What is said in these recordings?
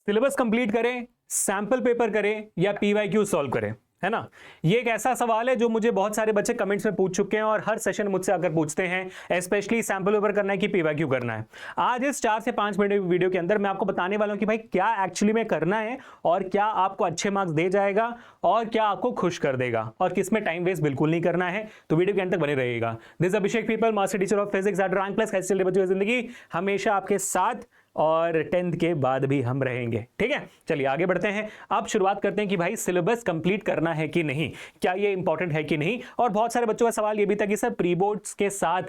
Syllabus complete करें, sample paper करें या पीवाईक्यू सॉल्व करें, है ना। ये एक ऐसा सवाल है जो मुझे बहुत सारे बच्चे कमेंट्स में पूछ चुके हैं और हर सेशन मुझसे आकर पूछते हैं, स्पेशली सैंपल पेपर करना है कि पीवाईक्यू करना है। आज इस 4 से 5 मिनट वीडियो के अंदर मैं आपको बताने वाला हूं कि भाई क्या एक्चुअली में करना है और क्या आपको अच्छे मार्क्स दे जाएगा और क्या आपको खुश कर देगा और किसमें टाइम वेस्ट बिल्कुल नहीं करना है। तो वीडियो के अंत तक बने रहेगा। This Abhishek people, master teacher of physics at Rank Plus. कैसे चल रही बच्चों की जिंदगी? हमेशा आपके साथ और 10th के बाद भी हम रहेंगे, ठीक है। चलिए आगे बढ़ते हैं। अब शुरुआत करते हैं कि भाई सिलेबस कंप्लीट करना है कि नहीं, क्या ये इंपॉर्टेंट है कि नहीं। और बहुत सारे बच्चों का सवाल ये भी था कि सर प्री बोर्ड्स के साथ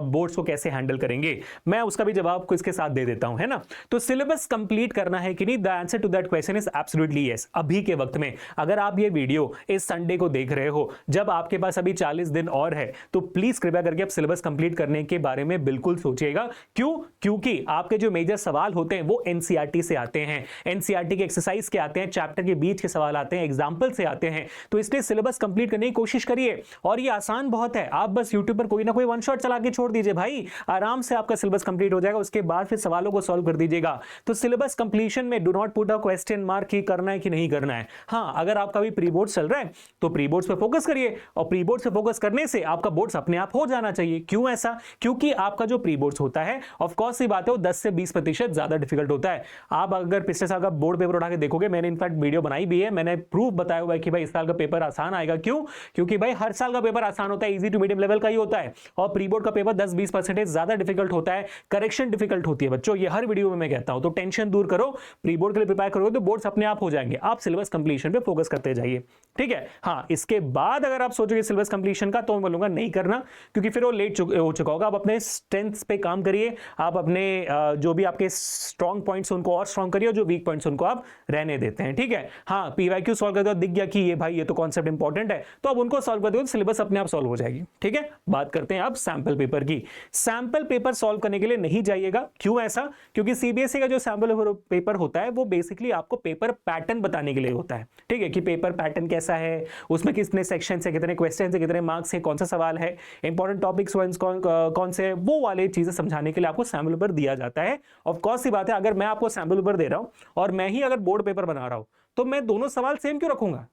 बोर्ड्स को कैसे हैंडल करेंगे। मैं उसका भी जवाब को इसके साथ दे देता हूं, है ना। तो सिलेबस कंप्लीट करना है कि नहीं, the answer to that question is absolutely yes. अभी के वक्त में अगर आप ये वीडियो इस संडे को देख रहे हो, जब आपके पास अभी 40 दिन और है, तो प्लीज कृपया करके आप सिलेबस कंप्लीट करने के बारे में बिल्कुल सोचिएगा। क्यों? क्योंकि आपके जो मेजर सवाल होते हैं वो एनसीईआरटी से आते हैं, एनसीईआरटी के एक्सरसाइज के आते हैं, चैप्टर के बीच के सवाल आते हैं, एग्जाम्पल से आते हैं। तो इसलिए सिलेबस कंप्लीट करने की कोशिश करिए। और ये आसान बहुत है, आप बस यूट्यूब पर कोई ना कोई वन शॉट चला के छोड़ दीजिए भाई, आराम से आपका सिलेबस कंप्लीट हो जाएगा। उसके बाद फिर सवालों को सॉल्व कर दीजिएगा। तो सिलेबस कंप्लीशन में do not put a question mark ही करना है कि नहीं करना है। हाँ, अगर आपका भी प्री बोर्ड चल रहा है तो प्री बोर्ड्स पे फोकस करिए, और प्री बोर्ड्स पे फोकस करने से आपका बोर्ड्स अपने आप हो जाना चाहिए। क्यों ऐसा? क्योंकि आपका जो प्री बोर्ड्स होता है, ऑफ कोर्स सी बात है, वो 10 से 20% ज्यादा डिफिकल्ट होता है। आप अगर पिछले साल का बोर्ड पेपर उठा के देखोगे, मैंने इनफैक्ट वीडियो बनाई भी है, मैंने प्रूफ बताया हुआ है कि भाई इस साल का पेपर आसान आएगा। क्यों? क्योंकि भाई हर साल का पेपर आसान होता है, इजी टू मीडियम लेवल का ही होता है, और प्री बोर्ड का पेपर 10-20% ज्यादा डिफिकल्ट होता है, करेक्शन डिफिकल्ट होती है बच्चों। ये हर वीडियो में मैं कहता हूं। तो टेंशन दूर करो, प्री बोर्ड के लिए प्रिपेयर करोगे तो बोर्ड्स अपने आप हो जाएंगे। आप सिलेबस कंप्लीशन पे फोकस करते जाइए, ठीक है। हाँ, इसके बाद अगर आप सोचोगे सिलेबस कंप्लीशन का, तो मैं बोलूंगा नहीं करना, क्योंकि फिर वो लेट हो चुका होगा। आप अपने स्ट्रेंथ्स पे काम करिए, आप अपने जो भी आपके स्ट्रॉन्ग पॉइंट्स उनको और स्ट्रॉन्ग करिए, जो वीक पॉइंट्स उनको आप रहने देते हैं, ठीक है। हाँ, पीवाईक्यू सॉल्व करते दिख गया कि ये भाई ये तो कॉन्सेप्ट इंपॉर्टेंट है, तो अब उनको सॉल्व कर दो, सिलेबस अपने आप सॉल्व हो जाएगी, ठीक है। बात करते हैं अब सैंपल पेपर की। सैंपल पेपर सॉल्व करने के लिए नहीं जाइएगा। क्यों ऐसा? क्योंकि सीबीएसई का जो सैंपल पेपर होता है वो बेसिकली आपको पेपर पैटर्न बताने के लिए होता है, ठीक है, कि पेपर पैटर्न कैसा है, उसमें कितने सेक्शन है, कितने क्वेश्चन है, कितने मार्क्स है, कौन सा सवाल है, इंपॉर्टेंट टॉपिक्स कौन से, वो वाले चीजें समझाने के लिए आपको सैंपल पेपर दिया जाता है। ऑफ कोर्स सी बात है, अगर मैं आपको सैंपल पेपर दे रहा हूं और मैं ही अगर बोर्ड पेपर बना रहा हूं, तो मैं दोनों सवाल सेम क्यों रखूंगा?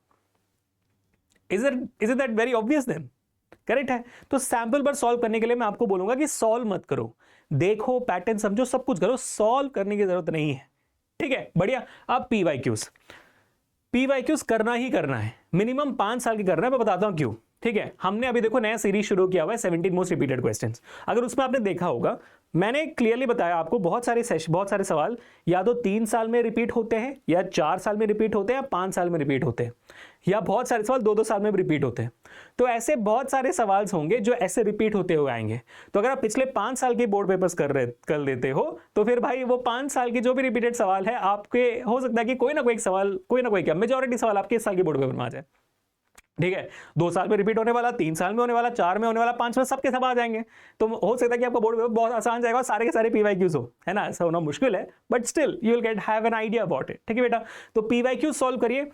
Is it that very obvious then? Correct है। तो सैंपल पर सॉल्व करने के लिए मैं आपको बोलूंगा कि सॉल्व मत करो, देखो पैटर्न समझो, सब कुछ करो, सॉल्व करने की जरूरत नहीं है, ठीक है, बढ़िया। अब पीवाईक्यूज करना ही करना है, मिनिमम 5 साल की करना है। मैं बताता हूं क्यों, ठीक है। हमने अभी देखो नया सीरीज शुरू किया हुआ है 17 मोस्ट रिपीटेड क्वेश्चंस। अगर उसमें आपने देखा होगा, मैंने क्लियरली बताया आपको, बहुत सारे सवाल या तो 3 साल में रिपीट होते हैं, या 4 साल में रिपीट होते हैं, या 5 साल में रिपीट होते हैं, या बहुत सारे सवाल 2-2 साल में भी रिपीट होते हैं। तो ऐसे बहुत सारे सवाल होंगे जो ऐसे रिपीट होते हुए आएंगे। तो अगर आप पिछले 5 साल के बोर्ड पेपर्स कर लेते हो, तो फिर भाई वो 5 साल के जो भी रिपीटेड सवाल है आपके, हो सकता है कि कोई ना कोई सवाल, कोई ना कोई क्या मेजॉरिटी सवाल आपके इस साल के बोर्ड पेपर में आ जाए, ठीक है। 2 साल में रिपीट होने वाला, 3 साल में होने वाला, 4 में होने वाला, 5 में सबके सब आ जाएंगे। तो हो सकता है कि आपका बोर्ड पेपर बहुत आसान जाएगा, सारे के सारे पीवाईक्यूज हो, है ना। ऐसा होना मुश्किल है, but still you will have an idea about it, ठीक है बेटा। तो पीवाईक्यू सॉल्व करिए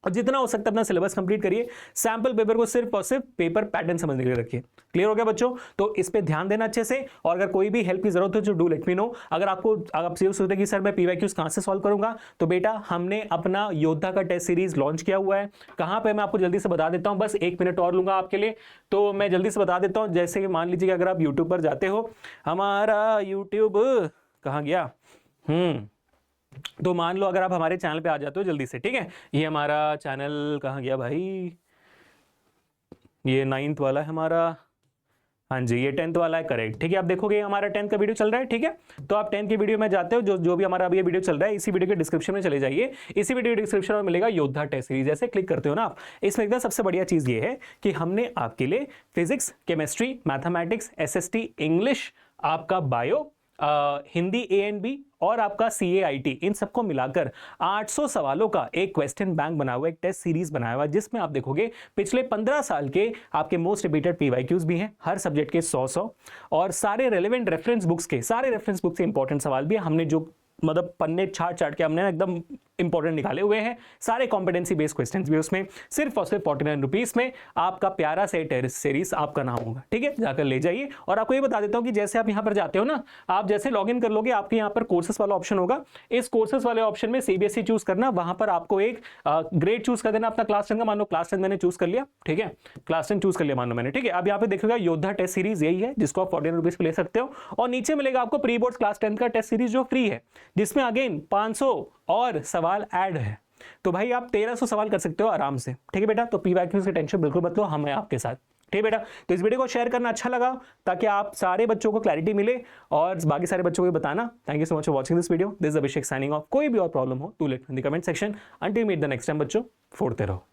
और जितना हो सकता है अपना सिलेबस कंप्लीट करिए। सैंपल पेपर को सिर्फ और सिर्फ पेपर पैटर्न समझने के लिए रखिए। क्लियर हो गया बच्चों? तो इस पे ध्यान देना अच्छे से। और अगर कोई भी हेल्प की जरूरत हो तो डू लेट मी नो। अगर आप सोचते हैं कि सर मैं पीवाईक्यूज कहां से सॉल्व करूंगा, तो बेटा हमने अपना योद्धा का टेस्ट सीरीज लॉन्च किया हुआ है। कहां पे मैं आपको जल्दी से बता देता हूं, बस 1 मिनट और लूंगा आपके लिए, तो मैं जल्दी से बता देता हूं। जैसे कि मान लीजिए अगर आप यूट्यूब पर जाते हो, हमारा यूट्यूब कहां गया, तो मान लो अगर आप हमारे चैनल पे आ जाते हो जल्दी से, ठीक है। ये हमारा चैनल कहां गया भाई, ये 9th वाला है हमारा, हाँ जी ये 10th वाला है, करेक्ट, ठीक है। आप देखोगे हमारा 10th का वीडियो चल रहा है, ठीक है। तो आप 10th की वीडियो में जाते हो, जो भी हमारा अभी ये वीडियो चल रहा है, इसी वीडियो के डिस्क्रिप्शन में चले जाइए। इसी वीडियो के डिस्क्रिप्शन में मिलेगा योद्धा टेस्ट सीरीज। ऐसे क्लिक करते हो ना आप, इसमें एकदम सबसे बढ़िया चीज ये है कि हमने आपके लिए physics, chemistry, mathematics, SST, English, आपका बायो, हिंदी A&B और आपका CAIT, इन सबको मिलाकर 800 सवालों का एक क्वेश्चन बैंक बना हुआ, एक टेस्ट सीरीज बनाया हुआ, जिसमें आप देखोगे पिछले 15 साल के आपके मोस्ट रिपीटेड पीवाईक्यूज भी हैं, हर सब्जेक्ट के 100 और सारे रेलेवेंट रेफरेंस बुक्स के, सारे रेफरेंस बुक से इंपॉर्टेंट सवाल भी हमने जो मतलब पन्ने छाट के हमने ना एकदम इंपॉर्टेंट निकाले हुए हैं, सारे कॉम्पिटेंसी बेस्ड क्वेश्चंस भी उसमें, सिर्फ और सिर्फ 49 रुपीज में आपका प्यारा से टेरेस सीरीज आपका नाम होगा, ठीक है, जाकर ले जाइए। और आपको ये बता देता हूं कि जैसे आप यहां पर जाते हो ना, आप जैसे लॉग इन कर लोगे, आपके यहाँ पर कोर्सेस वाला ऑप्शन होगा, इस कोर्सेस वाले ऑप्शन में सीबीएसई चूज करना, वहां पर आपको एक ग्रेड चूज कर देना अपना क्लास 10 का, मान लो क्लास 10 मैंने चूज कर लिया, ठीक है, क्लास 10 चूज कर लिया मान लो मैंने, ठीक है। अब यहाँ पे देखिएगा योद्धा टेस्ट सीरीज यही है जिसको आप 49 रुपीज पे ले सकते हो, और नीचे मिलेगा आपको प्री बोर्ड क्लास 10 का टेस्ट सीरीज जो फ्री है, जिसमें अगेन 500 और सवाल ऐड है। तो भाई आप 1300 सवाल कर सकते हो आराम से, ठीक है बेटा। तो पीवाईक्यूज की टेंशन बिल्कुल मत लो, हम हैं आपके साथ, ठीक है बेटा। तो इस वीडियो को शेयर करना अच्छा लगा ताकि आप सारे बच्चों को क्लैरिटी मिले और बाकी सारे बच्चों को भी बताना। Thank you so much for watching this video. This is Abhishek signing off. कोई भी और प्रॉब्लम हो to let in the comment section. Until meet the next time बच्चों, फोड़ते रहो।